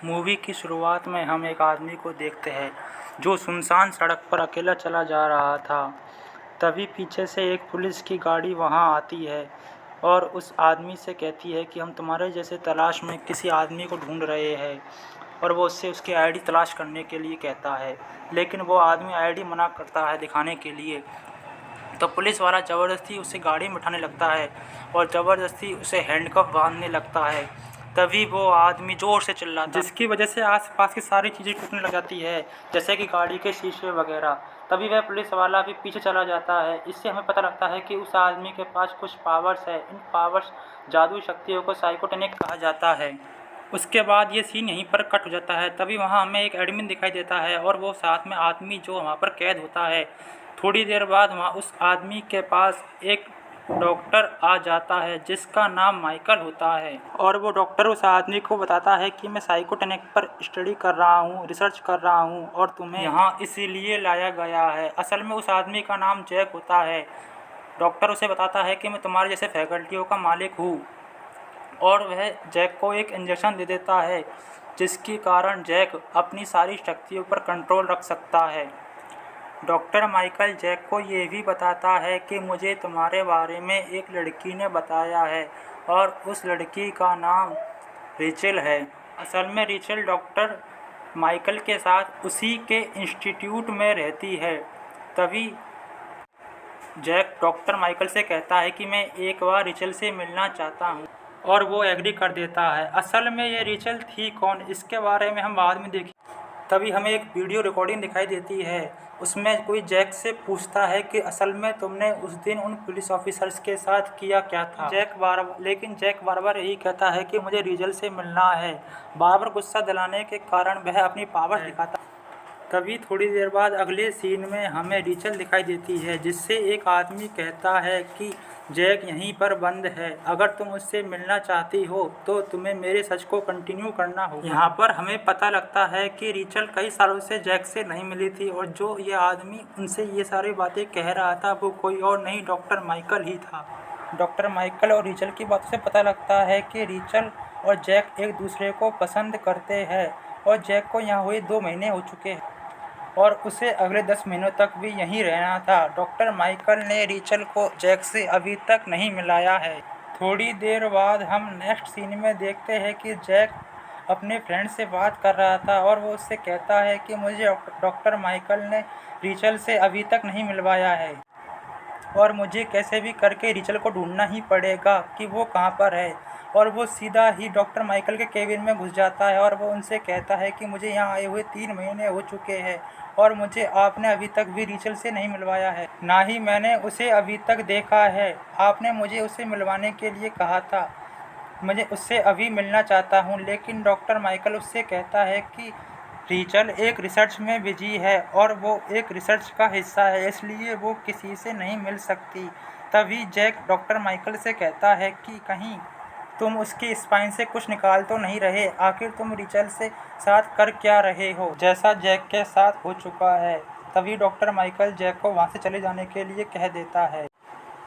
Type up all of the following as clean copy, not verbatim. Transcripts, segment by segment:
Movie की शुरुआत में हम एक आदमी को देखते हैं जो सुनसान सड़क पर अकेला चला जा रहा था। तभी पीछे से एक पुलिस की गाड़ी वहां आती है और उस आदमी से कहती है कि हम तुम्हारे जैसे तलाश में किसी आदमी को ढूंढ रहे हैं, और वो उससे उसकी आईडी तलाश करने के लिए कहता है, लेकिन वो आदमी आईडी मना करता है दिखाने के लिए। तो पुलिस वाला ज़बरदस्ती उसे गाड़ी में उठाने लगता है और ज़बरदस्ती उसे हैंडकफ बांधने लगता है। तभी वो आदमी ज़ोर से चिल्लाता है, जिसकी वजह से आसपास की सारी चीज़ें टूटने लग जाती है, जैसे कि गाड़ी के शीशे वगैरह। तभी वह पुलिस वाला भी पीछे चला जाता है। इससे हमें पता लगता है कि उस आदमी के पास कुछ पावर्स है। इन पावर्स जादुई शक्तियों को साइकोटेनिक कहा जाता है। उसके बाद ये सीन यहीं पर कट हो जाता है। तभी वहाँ हमें एक एडमिन दिखाई देता है और वो साथ में आदमी जो वहाँ पर कैद होता है। थोड़ी देर बाद वहाँ उस आदमी के पास एक डॉक्टर आ जाता है जिसका नाम माइकल होता है, और वो डॉक्टर उस आदमी को बताता है कि मैं साइकोटेनिक पर स्टडी कर रहा हूँ, रिसर्च कर रहा हूँ, और तुम्हें यहाँ इसीलिए लाया गया है। असल में उस आदमी का नाम जैक होता है। डॉक्टर उसे बताता है कि मैं तुम्हारे जैसे फैकल्टियों का मालिक हूँ, और वह जैक को एक इंजेक्शन दे देता है जिसके कारण जैक अपनी सारी शक्तियों पर कंट्रोल रख सकता है। डॉक्टर माइकल जैक को ये भी बताता है कि मुझे तुम्हारे बारे में एक लड़की ने बताया है, और उस लड़की का नाम रेचल है। असल में रेचल डॉक्टर माइकल के साथ उसी के इंस्टीट्यूट में रहती है। तभी जैक डॉक्टर माइकल से कहता है कि मैं एक बार रेचल से मिलना चाहता हूँ, और वो एग्री कर देता है। असल में ये रेचल थी कौन, इसके बारे में हम बाद में देखें। तभी हमें एक वीडियो रिकॉर्डिंग दिखाई देती है। उसमें कोई जैक से पूछता है कि असल में तुमने उस दिन उन पुलिस ऑफिसर्स के साथ किया क्या था। लेकिन जैक बार बार यही कहता है कि मुझे रेचल से मिलना है। बार बार गुस्सा दिलाने के कारण वह अपनी पावर दिखाता है। तभी थोड़ी देर बाद अगले सीन में हमें रेचल दिखाई देती है, जिससे एक आदमी कहता है कि जैक यहीं पर बंद है, अगर तुम उससे मिलना चाहती हो तो तुम्हें मेरे सच को कंटिन्यू करना होगा। यहाँ पर हमें पता लगता है कि रेचल कई सालों से जैक से नहीं मिली थी, और जो ये आदमी उनसे ये सारी बातें कह रहा था वो कोई और नहीं, डॉक्टर माइकल ही था। डॉक्टर माइकल और रेचल की बातों से पता लगता है कि रेचल और जैक एक दूसरे को पसंद करते हैं, और जैक को यहाँ हुए 2 महीने हो चुके हैं और उसे अगले 10 महीनों तक भी यहीं रहना था। डॉक्टर माइकल ने रेचल को जैक से अभी तक नहीं मिलाया है। थोड़ी देर बाद हम नेक्स्ट सीन में देखते हैं कि जैक अपने फ्रेंड से बात कर रहा था, और वो उससे कहता है कि मुझे डॉक्टर माइकल ने रेचल से अभी तक नहीं मिलवाया है, और मुझे कैसे भी करके रेचल को ढूंढना ही पड़ेगा कि वो कहाँ पर है। और वो सीधा ही डॉक्टर माइकल के केबिन में घुस जाता है, और वो उनसे कहता है कि मुझे यहाँ आए हुए 3 महीने हो चुके हैं, और मुझे आपने अभी तक भी रेचल से नहीं मिलवाया है, ना ही मैंने उसे अभी तक देखा है। आपने मुझे उसे मिलवाने के लिए कहा था, मुझे उससे अभी मिलना चाहता हूँ। लेकिन डॉक्टर माइकल उससे कहता है कि रेचल एक रिसर्च में बिजी है, और वो एक रिसर्च का हिस्सा है, इसलिए वो किसी से नहीं मिल सकती। तभी जैक डॉक्टर माइकल से कहता है कि कहीं तुम उसकी स्पाइन से कुछ निकाल तो नहीं रहे, आखिर तुम रेचल से साथ कर क्या रहे हो, जैसा जैक के साथ हो चुका है। तभी डॉक्टर माइकल जैक को वहाँ से चले जाने के लिए कह देता है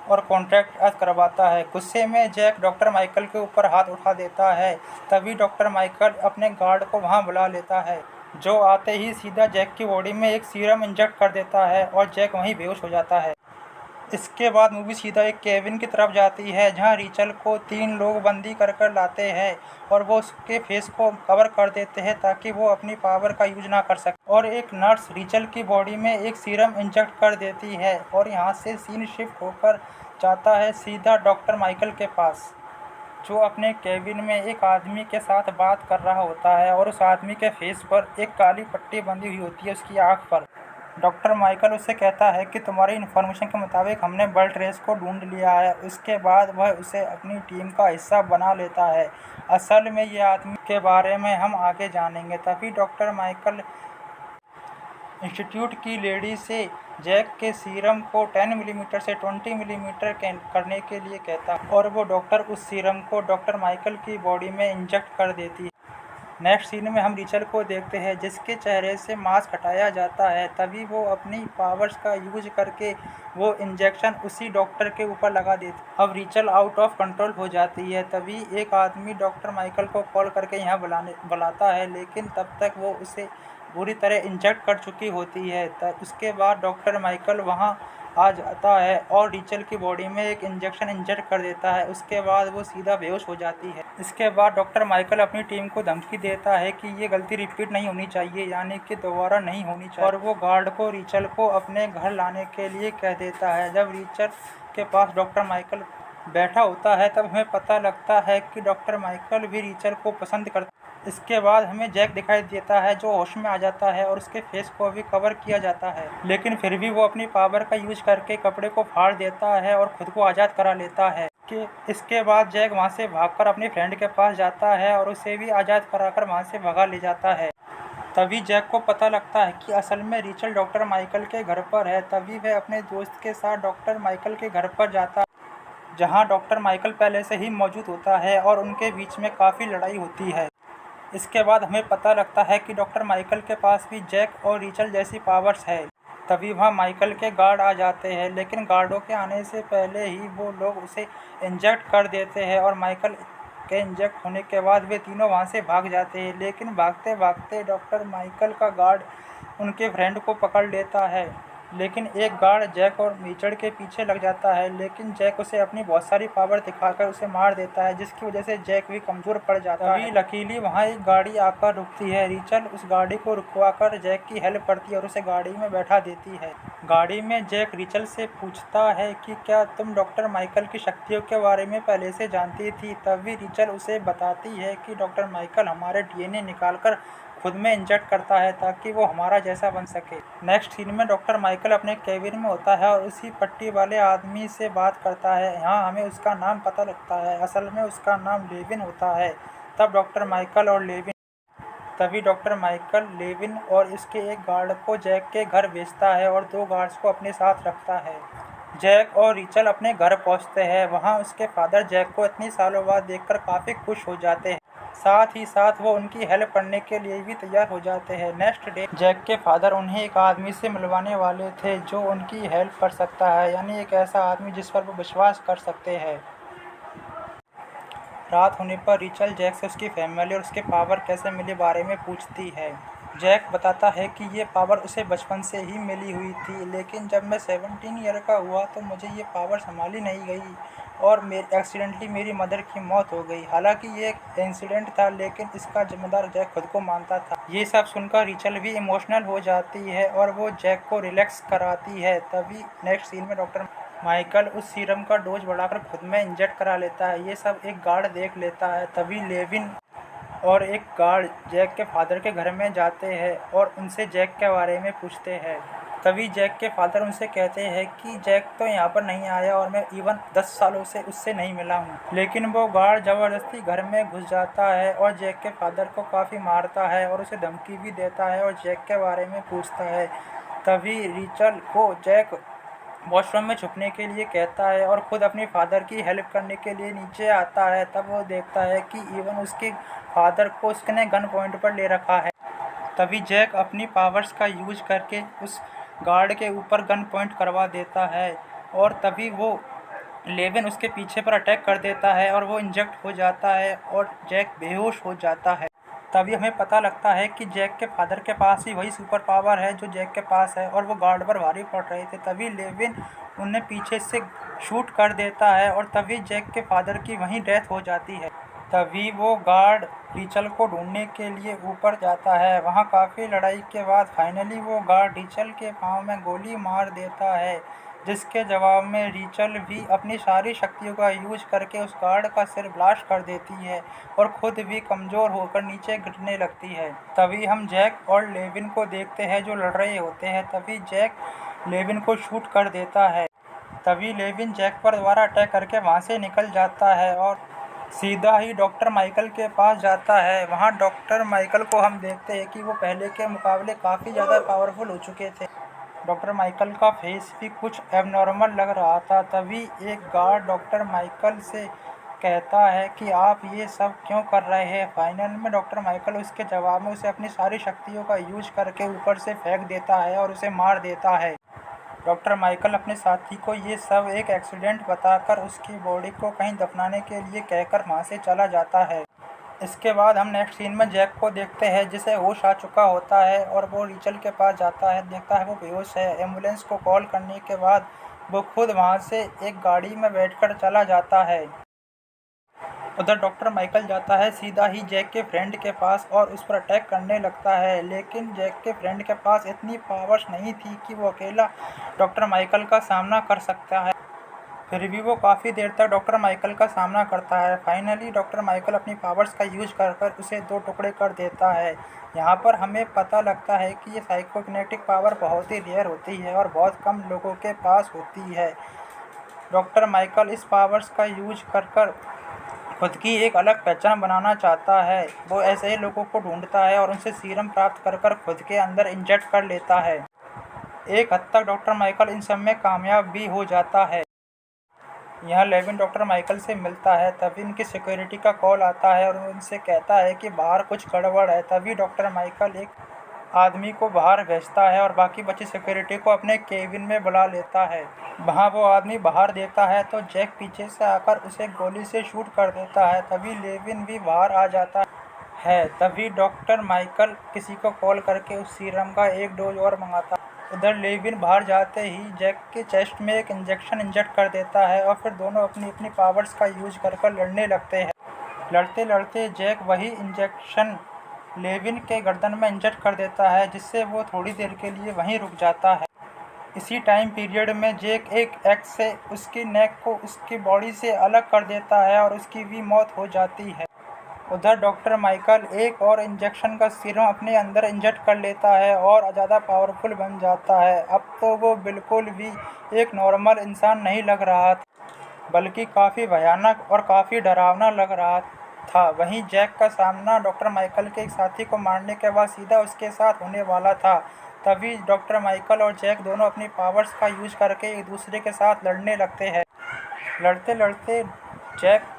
और कॉन्ट्रैक्ट रद्द करवाता है। गुस्से में जैक डॉक्टर माइकल के ऊपर हाथ उठा देता है। तभी डॉक्टर माइकल अपने गार्ड को वहाँ बुला लेता है, जो आते ही सीधा जैक की बॉडी में एक सीरम इंजेक्ट कर देता है, और जैक वहीं बेहोश हो जाता है। इसके बाद मूवी सीधा एक केबिन की तरफ जाती है, जहां रेचल को 3 लोग बंदी कर लाते हैं, और वो उसके फेस को कवर कर देते हैं ताकि वो अपनी पावर का यूज ना कर सके। और एक नर्स रेचल की बॉडी में एक सीरम इंजेक्ट कर देती है, और यहाँ से सीन शिफ्ट होकर जाता है सीधा डॉक्टर माइकल के पास, जो अपने केबिन में एक आदमी के साथ बात कर रहा होता है, और उस आदमी के फेस पर एक काली पट्टी बंधी हुई होती है उसकी आँख पर। डॉक्टर माइकल उससे कहता है कि तुम्हारी इन्फॉर्मेशन के मुताबिक हमने बर्ट रेस को ढूंढ लिया है। उसके बाद वह उसे अपनी टीम का हिस्सा बना लेता है। असल में ये आदमी के बारे में हम आगे जानेंगे। तभी डॉक्टर माइकल इंस्टीट्यूट की लेडी से जैक के सीरम को 10 मिलीमीटर से 20 मिलीमीटर करने के लिए कहता है, और वो डॉक्टर उस सीरम को डॉक्टर माइकल की बॉडी में इंजेक्ट कर देती है। नेक्स्ट सीन में हम रिचल को देखते हैं जिसके चेहरे से मास्क हटाया जाता है। तभी वो अपनी पावर्स का यूज करके वो इंजेक्शन उसी डॉक्टर के ऊपर लगा देती। अब रिचल आउट ऑफ कंट्रोल हो जाती है। तभी एक आदमी डॉक्टर माइकल को कॉल करके यहाँ बुलाता है, लेकिन तब तक वो उसे बुरी तरह इंजेक्ट कर चुकी होती है। तब उसके बाद डॉक्टर माइकल वहाँ आ जाता है और रिचल की बॉडी में एक इंजेक्शन इंजेक्ट कर देता है। उसके बाद वो सीधा बेहोश हो जाती है। इसके बाद डॉक्टर माइकल अपनी टीम को धमकी देता है कि ये गलती रिपीट नहीं होनी चाहिए, यानी कि दोबारा नहीं होनी चाहिए, और वो गार्ड को रिचल को अपने घर लाने के लिए कह देता है। जब रिचल के पास डॉक्टर माइकल बैठा होता है तब हमें पता लगता है कि डॉक्टर माइकल भी रिचल को पसंद करता है। इसके बाद हमें जैक दिखाई देता है जो होश में आ जाता है और उसके फेस को भी कवर किया जाता है, लेकिन फिर भी वो अपनी पावर का यूज करके कपड़े को फाड़ देता है और खुद को आज़ाद करा लेता है। कि इसके बाद जैक वहाँ से भागकर अपने फ्रेंड के पास जाता है और उसे भी आज़ाद कराकर वहाँ से भगा ले जाता है। तभी जैक को पता लगता है कि असल में रिचल डॉक्टर माइकल के घर पर है। तभी वह अपने दोस्त के साथ डॉक्टर माइकल के घर पर जाता है, जहाँ डॉक्टर माइकल पहले से ही मौजूद होता है और उनके बीच में काफ़ी लड़ाई होती है। इसके बाद हमें पता लगता है कि डॉक्टर माइकल के पास भी जैक और रिचल जैसी पावर्स है। तभी वहाँ माइकल के गार्ड आ जाते हैं, लेकिन गार्डों के आने से पहले ही वो लोग उसे इंजेक्ट कर देते हैं और माइकल के इंजेक्ट होने के बाद वे तीनों वहाँ से भाग जाते हैं। लेकिन भागते भागते डॉक्टर माइकल का गार्ड उनके फ्रेंड को पकड़ लेता है, लेकिन एक गार्ड जैक और रिचल के पीछे लग जाता है, लेकिन जैक उसे अपनी बहुत सारी पावर दिखाकर उसे मार देता है, जिसकी वजह से जैक भी कमज़ोर पड़ जाता है। लकीली वहाँ एक गाड़ी आकर रुकती है। रिचल उस गाड़ी को रुकवाकर जैक की हेल्प करती है और उसे गाड़ी में बैठा देती है। गाड़ी में जैक रिचल से पूछता है कि क्या तुम डॉक्टर माइकल की शक्तियों के बारे में पहले से जानती थी। तभी रिचल उसे बताती है कि डॉक्टर माइकल हमारे डीएनए निकालकर खुद में इंजेक्ट करता है ताकि वो हमारा जैसा बन सके। नेक्स्ट सीन में डॉक्टर माइकल अपने केबिन में होता है और उसी पट्टी वाले आदमी से बात करता है। यहाँ हमें उसका नाम पता लगता है, असल में उसका नाम लेविन होता है। तभी डॉक्टर माइकल लेविन और इसके एक गार्ड को जैक के घर भेजता है और 2 गार्ड्स को अपने साथ रखता है। जैक और रिचल अपने घर पहुंचते हैं। वहां उसके फादर जैक को इतनी सालों बाद देखकर काफ़ी खुश हो जाते हैं, साथ ही साथ वो उनकी हेल्प करने के लिए भी तैयार हो जाते हैं। नेक्स्ट डे जैक के फादर उन्हें एक आदमी से मिलवाने वाले थे जो उनकी हेल्प कर सकता है, यानी एक ऐसा आदमी जिस पर वो विश्वास कर सकते हैं। रात होने पर रिचल जैक से उसकी फैमिली और उसके पावर कैसे मिले बारे में पूछती है। जैक बताता है कि ये पावर उसे बचपन से ही मिली हुई थी, लेकिन जब मैं 17 ईयर का हुआ तो मुझे ये पावर संभाली नहीं गई और एक्सीडेंटली मेरी मदर की मौत हो गई। हालांकि ये एक इंसिडेंट था, लेकिन इसका जिम्मेदार जैक खुद को मानता था। ये सब सुनकर रिचल भी इमोशनल हो जाती है और वो जैक को रिलैक्स कराती है। तभी नेक्स्ट सीन में डॉक्टर माइकल उस सीरम का डोज बढ़ाकर खुद में इंजेक्ट करा लेता है। ये सब एक गार्ड देख लेता है। तभी लेविन और एक गार्ड जैक के फादर के घर में जाते हैं और उनसे जैक के बारे में पूछते हैं। तभी जैक के फादर उनसे कहते हैं कि जैक तो यहाँ पर नहीं आया और मैं इवन 10 सालों से उससे नहीं मिला हूँ। लेकिन वो गार्ड ज़बरदस्ती घर में घुस जाता है और जैक के फादर को काफ़ी मारता है और उसे धमकी भी देता है और जैक के बारे में पूछता है। तभी रिचल को जैक वॉशरूम में छुपने के लिए कहता है और ख़ुद अपने फादर की हेल्प करने के लिए नीचे आता है। तब वो देखता है कि इवन उसके फादर को उसने गन पॉइंट पर ले रखा है। तभी जैक अपनी पावर्स का यूज करके उस गार्ड के ऊपर गन पॉइंट करवा देता है और तभी वो लेविन उसके पीछे पर अटैक कर देता है और वो इंजेक्ट हो जाता है और जैक बेहोश हो जाता है। तभी हमें पता लगता है कि जैक के फादर के पास ही वही सुपर पावर है जो जैक के पास है और वो गार्ड पर भारी पड़ रहे थे। तभी लेविन उन्हें पीछे से शूट कर देता है और तभी जैक के फादर की वहीं डेथ हो जाती है। तभी वो गार्ड रिचल को ढूंढने के लिए ऊपर जाता है। वहाँ काफ़ी लड़ाई के बाद फाइनली वो गार्ड रिचल के पाँव में गोली मार देता है, जिसके जवाब में रिचल भी अपनी सारी शक्तियों का यूज करके उस गार्ड का सिर ब्लास्ट कर देती है और खुद भी कमज़ोर होकर नीचे गिरने लगती है। तभी हम जैक और लेविन को देखते हैं जो लड़ रहे होते हैं। तभी जैक लेविन को शूट कर देता है। तभी लेविन जैक पर दोबारा अटैक करके वहाँ से निकल जाता है और सीधा ही डॉक्टर माइकल के पास जाता है। वहाँ डॉक्टर माइकल को हम देखते हैं कि वो पहले के मुकाबले काफ़ी ज़्यादा पावरफुल हो चुके थे। डॉक्टर माइकल का फेस भी कुछ एबनॉर्मल लग रहा था। तभी एक गार्ड डॉक्टर माइकल से कहता है कि आप ये सब क्यों कर रहे हैं। फाइनल में डॉक्टर माइकल उसके जवाब में उसे अपनी सारी शक्तियों का यूज करके ऊपर से फेंक देता है और उसे मार देता है। डॉक्टर माइकल अपने साथी को ये सब एक एक्सीडेंट बताकर उसकी बॉडी को कहीं दफनाने के लिए कहकर वहाँ से चला जाता है। इसके बाद हम नेक्स्ट सीन में जैक को देखते हैं जिसे होश आ चुका होता है और वो रीचल के पास जाता है, देखता है वो बेहोश है। एम्बुलेंस को कॉल करने के बाद वो खुद वहाँ से एक गाड़ी में बैठकर चला जाता है। उधर डॉक्टर माइकल जाता है सीधा ही जैक के फ्रेंड के पास और उस पर अटैक करने लगता है, लेकिन जैक के फ्रेंड के पास इतनी पावर्स नहीं थी कि वो अकेला डॉक्टर माइकल का सामना कर सकता है। फिर भी वो काफ़ी देर तक डॉक्टर माइकल का सामना करता है। फाइनली डॉक्टर माइकल अपनी पावर्स का यूज कर उसे 2 टुकड़े कर देता है। यहाँ पर हमें पता लगता है कि ये साइकोकिनेटिक पावर बहुत ही रेयर होती है और बहुत कम लोगों के पास होती है। डॉक्टर माइकल इस पावर्स का यूज कर खुद की एक अलग पहचान बनाना चाहता है। वो ऐसे ही लोगों को ढूंढता है और उनसे सीरम प्राप्त कर खुद के अंदर इंजेक्ट कर लेता है। एक हद तक डॉक्टर माइकल इन सब में कामयाब भी हो जाता है। यहाँ लेविन डॉक्टर माइकल से मिलता है, तभी उनकी सिक्योरिटी का कॉल आता है और उनसे कहता है कि बाहर कुछ गड़बड़ है। तभी डॉक्टर माइकल एक आदमी को बाहर भेजता है और बाकी बची सिक्योरिटी को अपने केबिन में बुला लेता है। वहाँ वो आदमी बाहर देखता है तो जैक पीछे से आकर उसे गोली से शूट कर देता है। तभी लेविन भी बाहर आ जाता है। तभी डॉक्टर माइकल किसी को कॉल करके उस सीरम का एक डोज और मंगाता है। उधर लेविन बाहर जाते ही जैक के चेस्ट में एक इंजेक्शन इंजेक्ट कर देता है और फिर दोनों अपनी अपनी पावर्स का यूज कर लड़ने लगते हैं। लड़ते लड़ते जैक वही इंजेक्शन लेविन के गर्दन में इंजेक्ट कर देता है, जिससे वो थोड़ी देर के लिए वहीं रुक जाता है। इसी टाइम पीरियड में जैक एक एक्स से उसकी नेक को उसकी बॉडी से अलग कर देता है और उसकी भी मौत हो जाती है। उधर डॉक्टर माइकल एक और इंजेक्शन का सीरम अपने अंदर इंजेक्ट कर लेता है और ज़्यादा पावरफुल बन जाता है। अब तो वो बिल्कुल भी एक नॉर्मल इंसान नहीं लग रहा था, बल्कि काफ़ी भयानक और काफ़ी डरावना लग रहा था। वहीं जैक का सामना डॉक्टर माइकल के एक साथी को मारने के बाद सीधा उसके साथ होने वाला था। तभी डॉक्टर माइकल और जैक दोनों अपनी पावर्स का यूज करके एक दूसरे के साथ लड़ने लगते हैं। लड़ते लड़ते जैक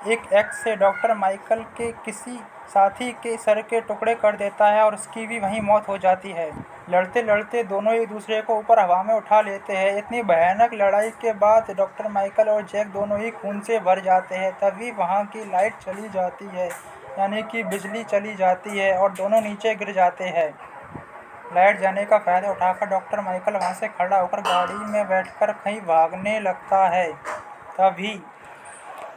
एक एक्स से डॉक्टर माइकल के किसी साथी के सर के टुकड़े कर देता है और उसकी भी वहीं मौत हो जाती है। लड़ते लड़ते दोनों एक दूसरे को ऊपर हवा में उठा लेते हैं। इतनी भयानक लड़ाई के बाद डॉक्टर माइकल और जैक दोनों ही खून से भर जाते हैं। तभी वहाँ की लाइट चली जाती है, यानी कि बिजली चली जाती है और दोनों नीचे गिर जाते हैं। लाइट जाने का फ़ायदा उठाकर डॉक्टर माइकल वहाँ से खड़ा होकर गाड़ी में बैठकर कहीं भागने लगता है। तभी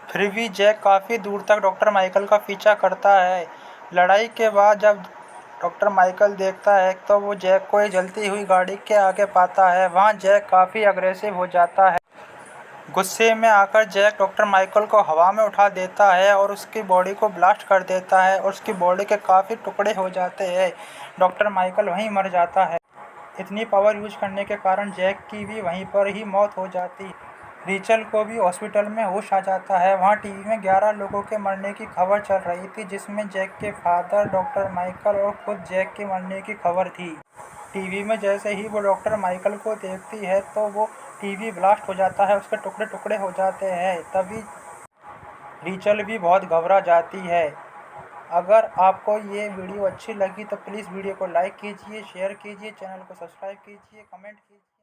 फिर भी जैक काफ़ी दूर तक डॉक्टर माइकल का पीछा करता है। लड़ाई के बाद जब डॉक्टर माइकल देखता है तो वो जैक को एक जलती हुई गाड़ी के आगे पाता है। वहाँ जैक काफ़ी अग्रेसिव हो जाता है। गुस्से में आकर जैक डॉक्टर माइकल को हवा में उठा देता है और उसकी बॉडी को ब्लास्ट कर देता है और उसकी बॉडी के काफ़ी टुकड़े हो जाते हैं। डॉक्टर माइकल वहीं मर जाता है। इतनी पावर यूज करने के कारण जैक की भी वहीं पर ही मौत हो जाती है। रीचल को भी हॉस्पिटल में होश आ जाता है। वहाँ टीवी में 11 लोगों के मरने की खबर चल रही थी, जिसमें जैक के फादर, डॉक्टर माइकल और खुद जैक के मरने की खबर थी। टीवी में जैसे ही वो डॉक्टर माइकल को देखती है तो वो टीवी ब्लास्ट हो जाता है, उसके टुकड़े टुकड़े हो जाते हैं। तभी रीचल भी बहुत घबरा जाती है। अगर आपको ये वीडियो अच्छी लगी तो प्लीज़ वीडियो को लाइक कीजिए, शेयर कीजिए, चैनल को सब्सक्राइब कीजिए, कमेंट कीजिए।